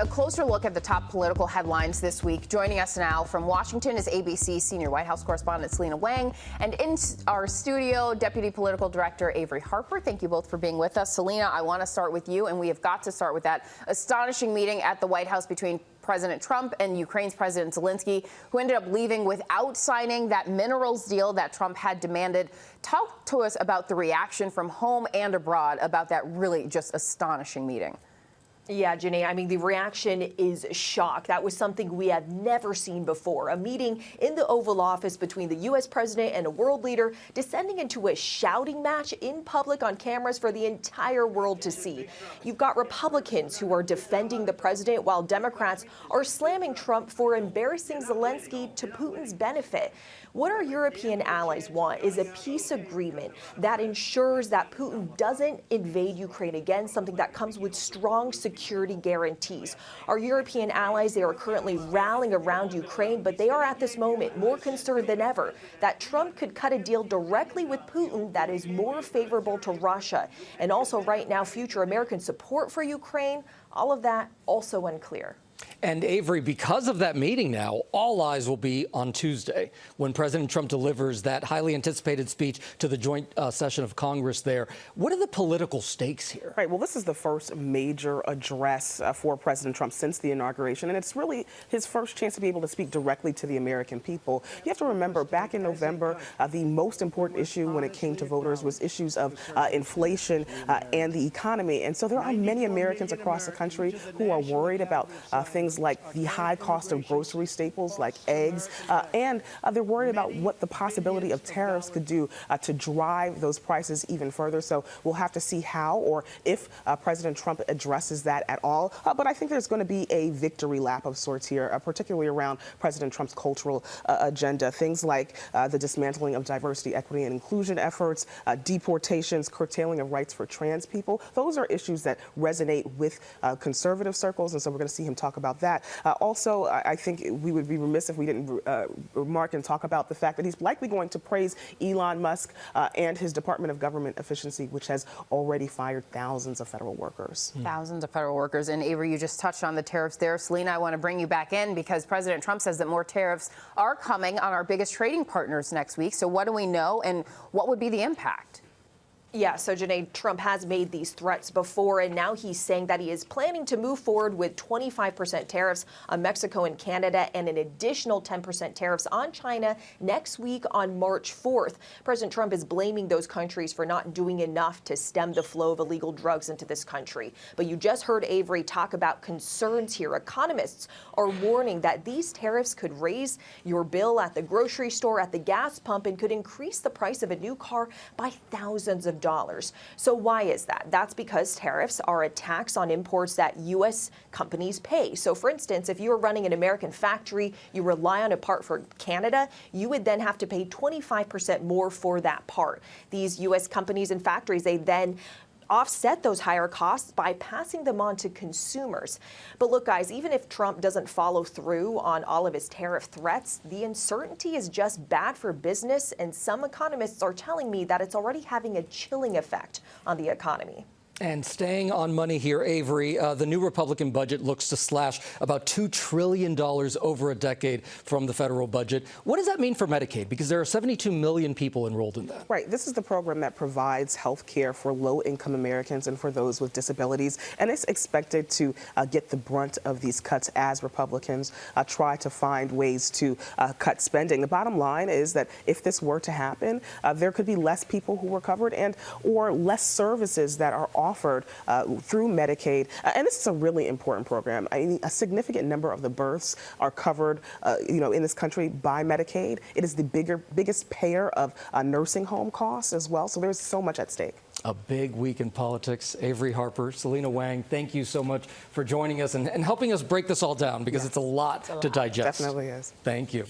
A closer look at the top political headlines this week. Joining us now from Washington is ABC senior White House correspondent Selina Wang, and in our studio, Deputy Political Director Averi Harper. Thank you both for being with us. Selina, I want to start with you, and we have got to start with that astonishing meeting at the White House between President Trump and Ukraine's President Zelenskyy, who ended up leaving without signing that minerals deal that Trump had demanded. Talk to us about the reaction from home and abroad about that really just astonishing meeting. Yeah, Janae, I mean, the reaction is shock. That was something we have never seen before. A meeting in the Oval Office between the U.S. president and a world leader descending into a shouting match in public on cameras for the entire world to see. You've got Republicans who are defending the president while Democrats are slamming Trump for embarrassing Zelenskyy to Putin's benefit. What our European allies want is a peace agreement that ensures that Putin doesn't invade Ukraine again, something that comes with strong security guarantees. Our European allies, they are currently rallying around Ukraine, but they are at this moment more concerned than ever that Trump could cut a deal directly with Putin that is more favorable to Russia. And also right now, future American support for Ukraine, all of that also unclear. And Averi, because of that meeting now, all eyes will be on Tuesday when President Trump delivers that highly anticipated speech to the joint session of Congress there. What are the political stakes here? Right. Well, this is the first major address for President Trump since the inauguration, and it's really his first chance to be able to speak directly to the American people. You have to remember, back in November, the most important issue when it came to voters was issues of inflation and the economy. And so there are many Americans across the country who are worried about things like the high cost of grocery staples like eggs, and they're worried about what the possibility of tariffs could do to drive those prices even further. So we'll have to see how or if President Trump addresses that at all. But I think there's going to be a victory lap of sorts here, particularly around President Trump's cultural agenda. Things like the dismantling of diversity, equity, and inclusion efforts, deportations, curtailing of rights for trans people. Those are issues that resonate with conservative circles, and so we're going to see him talk about that. Also, I think we would be remiss if we didn't remark and talk about the fact that he's likely going to praise Elon Musk and his Department of Government Efficiency, which has already fired thousands of federal workers. Thousands of federal workers. And Averi, you just touched on the tariffs there. Selina, I want to bring you back in because President Trump says that more tariffs are coming on our biggest trading partners next week. So what do we know and what would be the impact? Yeah, so Janae, Trump has made these threats before, and now he's saying that he is planning to move forward with 25% tariffs on Mexico and Canada and an additional 10% tariffs on China next week on March 4th. President Trump is blaming those countries for not doing enough to stem the flow of illegal drugs into this country. But you just heard Averi talk about concerns here. Economists are warning that these tariffs could raise your bill at the grocery store, at the gas pump, and could increase the price of a new car by thousands of dollars. So why is that? That's because tariffs are a tax on imports that U.S. companies pay. So for instance, if you are running an American factory, you rely on a part for Canada, you would then have to pay 25% more for that part. These U.S. companies and factories, they then offset those higher costs by passing them on to consumers. But look, guys, even if Trump doesn't follow through on all of his tariff threats, the uncertainty is just bad for business, and some economists are telling me that it's already having a chilling effect on the economy. And staying on money here, Averi, the new Republican budget looks to slash about $2 trillion over a decade from the federal budget. What does that mean for Medicaid? Because there are 72 million people enrolled in that. Right. This is the program that provides health care for low-income Americans and for those with disabilities. And it's expected to get the brunt of these cuts as Republicans try to find ways to cut spending. The bottom line is that if this were to happen, there could be less people who are covered and or less services that are offered through Medicaid. And this is a really important program. I mean, a significant number of the births are covered, in this country by Medicaid. It is the biggest payer of nursing home costs as well. So there's so much at stake. A big week in politics. Averi Harper, Selina Wang, thank you so much for joining us and helping us break this all down because it's a lot to digest. Definitely is. Thank you.